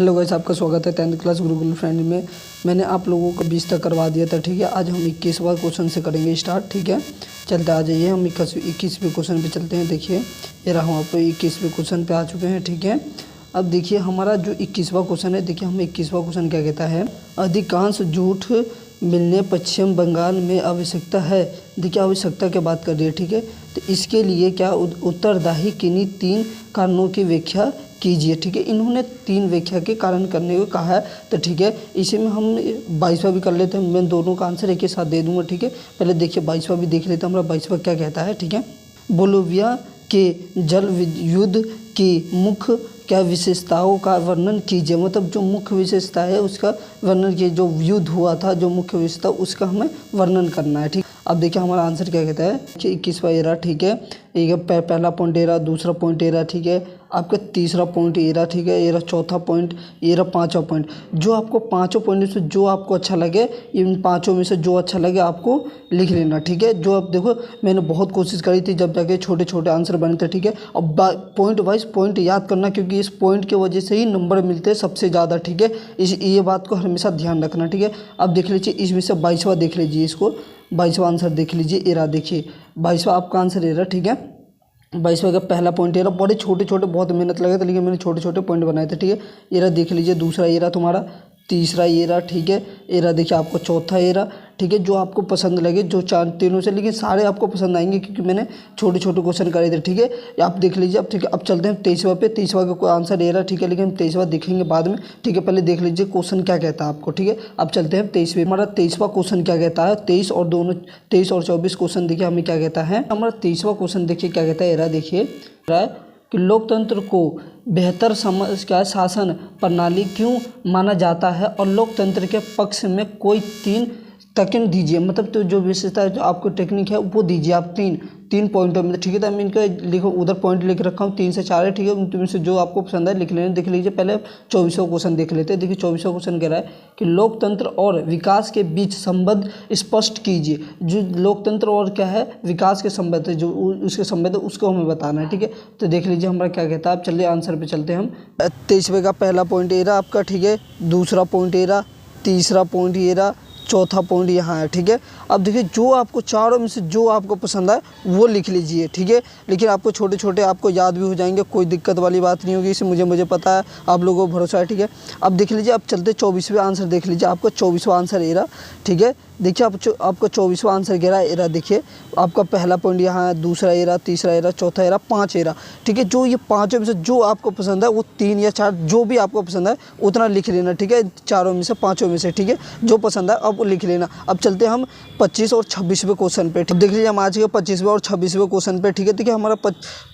Hello guys, आपका स्वागत है 10th क्लास गुरुकुल फ्रेंड में। मैंने आप लोगों को 20 तक करवा दिया था, ठीक है। आज हम 21वां क्वेश्चन से करेंगे स्टार्ट, ठीक है। चलते आ जाइए, हम 21वें क्वेश्चन पे चलते हैं। देखिए ये रहा, हम आपको 21वें क्वेश्चन पे आ चुके हैं, ठीक है। अब देखिए हमारा जो 21वां क्वेश्चन है, देखिए हमें 21वां क्वेश्चन क्या कहता है। अधिकांश झूठ मिलने पश्चिम बंगाल में आवश्यकता है। देखिए आवश्यकता की बात कर रही है, ठीक है। तो इसके लिए क्या उत्तरदायी किन्हीं 3 कारणों की व्याख्या कीजिए, ठीक है। इन्होंने 3 व्याख्या के कारण करने को कहा है, तो ठीक है। इसी में हम 22वां भी कर लेते हैं। मैं दोनों का आंसर एक ही साथ दे दूंगा, ठीक है। पहले देखिए 22वां भी देख लेते हैं, हमारा 22वां क्या कहता है, ठीक है। बोलिविया के जल युद्ध की मुख्य क्या विशेषताओं का वर्णन कीजिए। मतलब जो मुख्य विशेषता है उसका वर्णन कीजिए। जो युद्ध हुआ था, जो मुख्य विशेषता, उसका हमें वर्णन करना है, ठीक। अब देखिए हमारा आंसर क्या कहता है कि 21वां ये रहा, ठीक है। एक पहला पॉइंट ये रहा, दूसरा पॉइंट ये रहा, ठीक है। आपका तीसरा पॉइंट ये रहा, ठीक है। ये रहा चौथा पॉइंट, ये रहा 5वां पॉइंट। जो आपको 5 पॉइंट में से जो आपको अच्छा लगे, इन 5 में से जो अच्छा लगे आपको लिख लेना, ठीक है। जो आप देखो मैंने बहुत कोशिश करी थी जब जाके छोटे छोटे आंसर बने थे, ठीक है। अब पॉइंट वाइज पॉइंट याद करना, क्योंकि इस पॉइंट की वजह से ही नंबर मिलते हैं सबसे ज़्यादा, ठीक है। ये बात को हमेशा ध्यान रखना, ठीक है। अब देख लीजिए इसमें से 22वां देख लीजिए, इसको 22वां आंसर देख लीजिए। ये रहा, देखिए 22वां आपका आंसर ये रहा, ठीक है। 22वां का पहला पॉइंट ये रहा। बड़े छोटे छोटे बहुत मेहनत लगे थे, लेकिन मैंने छोटे छोटे पॉइंट बनाए थे, ठीक है। ये रहा देख लीजिए। दूसरा ये रहा तुम्हारा, तीसरा ये रहा, ठीक है। ये रहा देखिए आपको चौथा ये रहा, ठीक है। जो आपको पसंद लगे, जो 4 तीनों से, लेकिन सारे आपको पसंद आएंगे क्योंकि मैंने छोटे छोटे क्वेश्चन करे थे, ठीक है। आप देख लीजिए अब, ठीक है। अब चलते हैं 23वां पे। 23वां का आंसर ये रहा, ठीक है। लेकिन हम 23वां देखेंगे बाद में, ठीक है। पहले देख लीजिए क्वेश्चन क्या कहता है आपको, ठीक है। अब चलते हैं 23वें। हमारा 23वां क्वेश्चन क्या कहता है। 23 और 24 क्वेश्चन देखिए हमें क्या कहता है। हमारा 23वां क्वेश्चन देखिए क्या कहता है। ये रहा देखिए कि लोकतंत्र को बेहतर शासन प्रणाली क्यों माना जाता है और लोकतंत्र के पक्ष में कोई 3 टेक्निक दीजिए। मतलब तो जो विशेषता है, जो आपको टेक्निक है वो दीजिए आप 3 पॉइंटों में, ठीक है। तो मैं इनका लिखो, उधर पॉइंट लिख रखा हूँ 3 से 4 है, ठीक है। उनमें से जो आपको पसंद है लिख लेना। देख लीजिए पहले 24वां क्वेश्चन देख लेते हैं। देखिए 24वां क्वेश्चन कह रहा है कि लोकतंत्र और विकास के बीच संबंध स्पष्ट कीजिए। जो लोकतंत्र और क्या है, विकास के संबंध है, जो उसके संबंध है उसको हमें बताना है, ठीक है। तो देख लीजिए हमारा क्या कहता है। अब चलिए आंसर पे चलते हैं हम। 23वें का पहला पॉइंट ये रहा आपका, ठीक है। दूसरा पॉइंट ये रहा, तीसरा पॉइंट ये रहा, चौथा पॉइंट यहाँ है, ठीक है। अब देखिए जो आपको चारों में से जो आपको पसंद आए वो लिख लीजिए, ठीक है। लेकिन आपको छोटे छोटे आपको याद भी हो जाएंगे, कोई दिक्कत वाली बात नहीं होगी। इसे मुझे पता है, आप लोगों को भरोसा है, ठीक है। अब देख लीजिए, अब चलते 24वें आंसर देख लीजिए। आपका 24वां आंसर ये रहा, ठीक है। देखिए आपका 24वां आंसर कह रहा है, ये रहा देखिए आपका पहला पॉइंट यहाँ है, दूसरा ये रहा, तीसरा ये रहा, चौथा ये रहा, 5 ये रहा, ठीक है। जो ये 5 में से जो आपको पसंद है वो 3 या 4 जो भी आपको पसंद है उतना लिख लेना, ठीक है। 4 में से 5 में से, ठीक है। जो पसंद है अब लिख लेना। अब चलते हैं हम 25 और 26वें क्वेश्चन पे। देख लीजिए हम आज के 25वें और 26वें क्वेश्चन पे, ठीक है। देखिए हमारा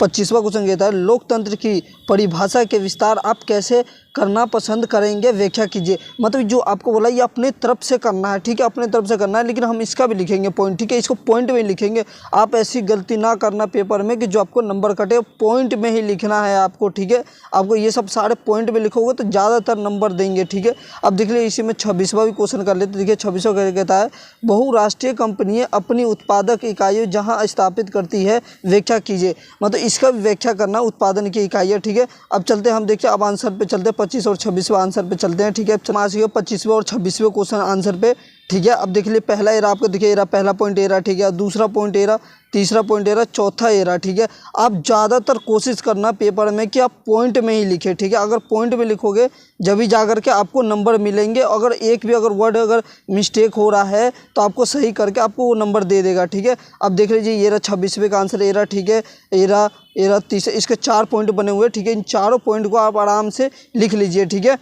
25वां क्वेश्चन कहता है लोकतंत्र की परिभाषा के विस्तार आप कैसे करना पसंद करेंगे, व्याख्या कीजिए। मतलब जो आपको बोला ये अपने तरफ से करना है, ठीक है। अपने तरफ से करना है, लेकिन हम इसका भी लिखेंगे पॉइंट, ठीक है। इसको पॉइंट में लिखेंगे। आप ऐसी गलती ना करना पेपर में कि जो आपको नंबर कटे, पॉइंट में ही लिखना है आपको, ठीक है। आपको ये सब सारे पॉइंट में लिखोगे तो ज़्यादातर नंबर देंगे, ठीक है। अब देख लीजिए इसी में 26वां भी क्वेश्चन कर लेते। देखिए 26वां कहता है बहुराष्ट्रीय कंपनियां अपनी उत्पादक इकाइयाँ जहाँ स्थापित करती है, व्याख्या कीजिए। मतलब इसका भी व्याख्या करना, उत्पादन की इकाइयाँ, ठीक है। अब चलते हैं हम देखिए, अब आंसर पे चलते हैं 25 और 26वां आंसर पे चलते हैं, ठीक है। 25वें और 26वें क्वेश्चन आंसर पे, ठीक है। अब देख लीजिए पहला एरा आपको देखिए, एरा पहला पॉइंट एरा, ठीक है। दूसरा पॉइंट एरा, तीसरा पॉइंट एरा, चौथा एरा, ठीक है। आप ज़्यादातर कोशिश करना पेपर में कि आप पॉइंट में ही लिखें, ठीक है। अगर पॉइंट में लिखोगे जब भी जा कर के आपको नंबर मिलेंगे। अगर एक भी अगर वर्ड अगर मिस्टेक हो रहा है तो आपको सही करके आपको वो नंबर दे देगा, ठीक है। अब देख लीजिए ये रहा 26वें का आंसर एरा, ठीक है। एरा तीसरे, इसके 4 पॉइंट बने हुए, ठीक है। इन चारों पॉइंट को आप आराम से लिख लीजिए, ठीक है।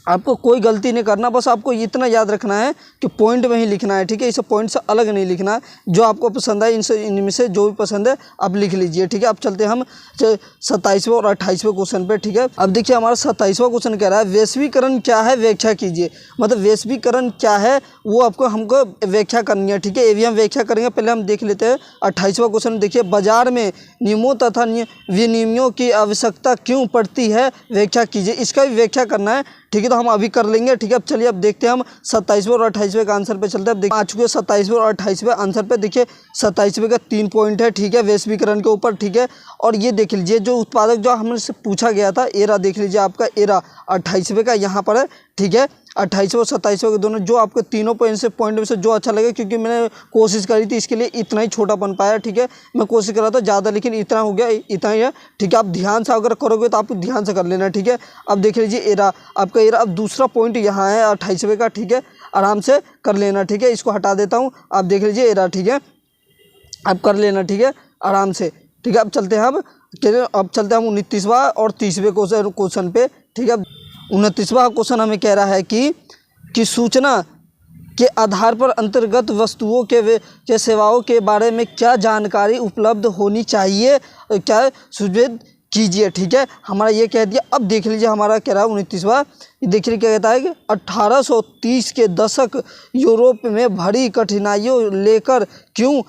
आपको कोई गलती नहीं करना, बस आपको इतना याद रखना है कि पॉइंट में ही लिखना है, ठीक है। इसे पॉइंट से अलग नहीं लिखना है। जो आपको पसंद है इनमें से जो भी पसंद है आप लिख लीजिए, ठीक है। अब चलते हैं हम 27वें और 28वें क्वेश्चन पे, ठीक है। अब देखिए हमारा 27वां क्वेश्चन कह रहा है वैश्वीकरण क्या है, व्याख्या कीजिए। मतलब वैश्वीकरण क्या है वो आपको हमको व्याख्या करनी है, ठीक है। ये भी हम व्याख्या करेंगे। पहले हम देख लेते हैं 28वां क्वेश्चन। देखिए बाजार में नियमों तथा विनियमों की आवश्यकता क्यों पड़ती है, व्याख्या कीजिए। इसका भी व्याख्या करना है, ठीक है। तो हम अभी कर लेंगे, ठीक है। अब चलिए अब देखते हैं हम 27वें और 28वें का आंसर पे चलते हैं। अब देखिए आ चुके हैं 27वें और 28वें आंसर पे। देखिए 27वें का 3 पॉइंट है, ठीक है, वैश्वीकरण के ऊपर, ठीक है। और ये देख लीजिए जो उत्पादक जो हमसे पूछा गया था एरा, देख लीजिए आपका एरा 28वें का यहाँ पर है, ठीक है। 28वें और 27वें के दोनों जो आपको तीनों पॉइंट में से जो अच्छा लगे, क्योंकि मैंने कोशिश करी थी इसके लिए इतना ही छोटा बन पाया, ठीक है। मैं कोशिश कर रहा था ज़्यादा, लेकिन इतना हो गया, इतना ही है, ठीक है। आप ध्यान से अगर करोगे तो आप ध्यान से कर लेना, ठीक है। अब देख लीजिए एरा आपका एरा, अब दूसरा पॉइंट यहाँ है 28वें का, ठीक है। आराम से कर लेना, ठीक है। इसको हटा देता हूँ, आप देख लीजिए एरा, ठीक है। अब कर लेना, ठीक है, आराम से, ठीक है। अब चलते हैं अब चलते हैं हम 29वां और 30वें क्वेश्चन पे, ठीक है। 29वां क्वेश्चन हमें कह रहा है कि सूचना के आधार पर अंतर्गत वस्तुओं के सेवाओं के बारे में क्या जानकारी उपलब्ध होनी चाहिए, क्या सुझाव कीजिए, ठीक है। हमारा ये कह दिया। अब देख लीजिए हमारा कह रहा है 29वां, देखिए क्या कहता है कि 1830 के दशक यूरोप में बड़ी कठिनाइयों लेकर क्यों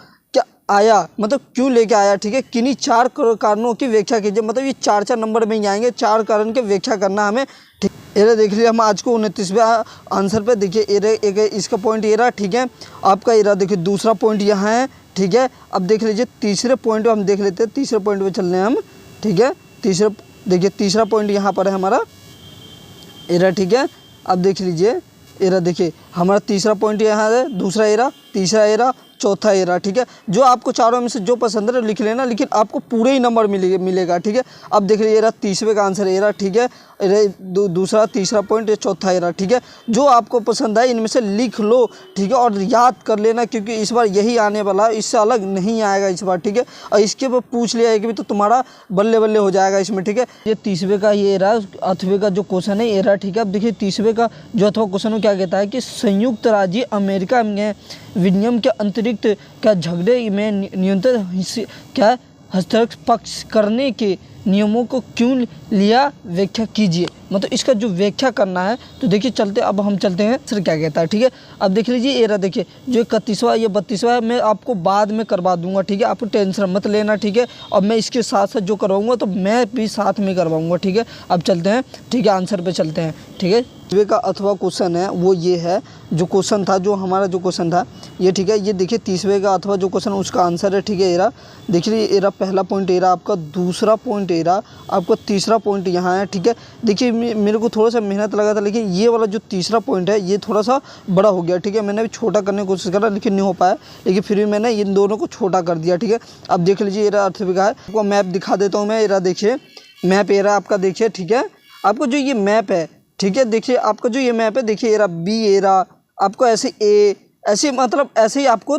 आया, मतलब क्यों लेके आया, ठीक है। किन्हीं 4 कारणों की व्याख्या कीजिए, मतलब ये 4 नंबर में ही आएंगे, 4 कारण की व्याख्या करना हमें, ठीक। एरा देख लीजिए हम आज को 29वें आंसर पे देखिए एरा एक इसका पॉइंट एरा, ठीक है। आपका एरा देखिए दूसरा पॉइंट यहाँ है, ठीक है। अब देख लीजिए तीसरे पॉइंट पे हम देख लेते हैं, तीसरे पॉइंट पे चल रहे हैं हम, ठीक है। तीसरा पॉइंट यहाँ पर है हमारा एरा, ठीक है। अब देख लीजिए एरा, देखिए हमारा तीसरा पॉइंट यहाँ है, दूसरा एरा, तीसरा एरा, चौथा एरा, ठीक है। जो आपको चारों में से जो पसंद है लिख लेना, लेकिन आपको पूरे ही नंबर मिलेगा, ठीक है। अब देख लीजिए एरा 30वें का आंसर एरा, ठीक है। दूसरा तीसरा पॉइंट, चौथा एरा, ठीक है। जो आपको पसंद है इनमें से लिख लो, ठीक है, और याद कर लेना, क्योंकि इस बार यही आने वाला है, इससे अलग नहीं आएगा इस बार, ठीक है। और इसके ऊपर पूछ लिया है कि तो तुम्हारा बल्ले बल्ले हो जाएगा इसमें, ठीक है। ये 30वें का ये एरा, 8वें का जो क्वेश्चन है एरा, ठीक है। अब देखिए 30वें का जो अथवा क्वेश्चन क्या कहता है कि संयुक्त राज्य अमेरिका में विनियम के अंतरिक्त क्या झगड़े में न्यूनतम क्या हस्तक्षेप करने के नियमों को क्यों लिया, व्याख्या कीजिए। मतलब इसका जो व्याख्या करना है, तो देखिए अब हम चलते हैं सर क्या कहता है, ठीक है। अब देख लीजिए एरा, देखिए जो 31वां ये 32वां मैं आपको बाद में करवा दूंगा, ठीक है। आपको टेंशन मत लेना, ठीक है। और मैं इसके साथ साथ जो करवाऊंगा तो मैं भी साथ में करवाऊंगा, ठीक है। अब चलते हैं, ठीक है, आंसर पे चलते हैं, ठीक है। का अथवा क्वेश्चन है वो ये है, जो क्वेश्चन था, जो हमारा जो क्वेश्चन था ये, ठीक है। ये देखिए 30वें का अथवा जो क्वेश्चन उसका आंसर है, ठीक है, एरा। देखिए एरा पहला पॉइंट एरा आपका, दूसरा पॉइंट एरा आपका, तीसरा पॉइंट यहाँ है, ठीक है। देखिए मेरे को थोड़ा सा मेहनत लगा था, लेकिन ये वाला जो तीसरा पॉइंट है ये थोड़ा सा बड़ा हो गया, ठीक है। मैंने भी छोटा करने की कोशिश करा, लेकिन नहीं हो पाया, लेकिन फिर भी मैंने इन दोनों को छोटा कर दिया, ठीक है। अब देख लीजिए एरा 8वें का है, आपको मैप दिखा देता हूँ मैं। एरा देखिए मैप एरा आपका, देखिए, ठीक है। आपको जो ये मैप है, ठीक है, देखिए आपका जो ये मैप है, देखिए एरा बी एरा आपको ऐसे ऐसे मतलब ऐसे ही आपको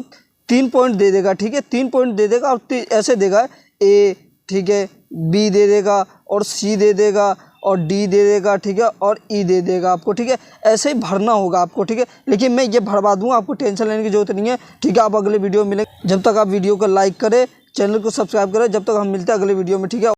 3 पॉइंट दे देगा, ठीक है। 3 पॉइंट दे देगा और ऐसे देगा ए, ठीक है, बी दे देगा और सी दे देगा और डी दे देगा, ठीक है, और ई दे देगा आपको, ठीक है। ऐसे ही भरना होगा आपको, ठीक है। लेकिन मैं ये भरवा दूँगा, आपको टेंशन लेने की जरूरत नहीं है, ठीक है। आप अगले वीडियो में मिलेंगे। जब तक आप वीडियो को लाइक करें, चैनल को सब्सक्राइब करें, जब तक हम मिलते हैं अगले वीडियो में, ठीक है।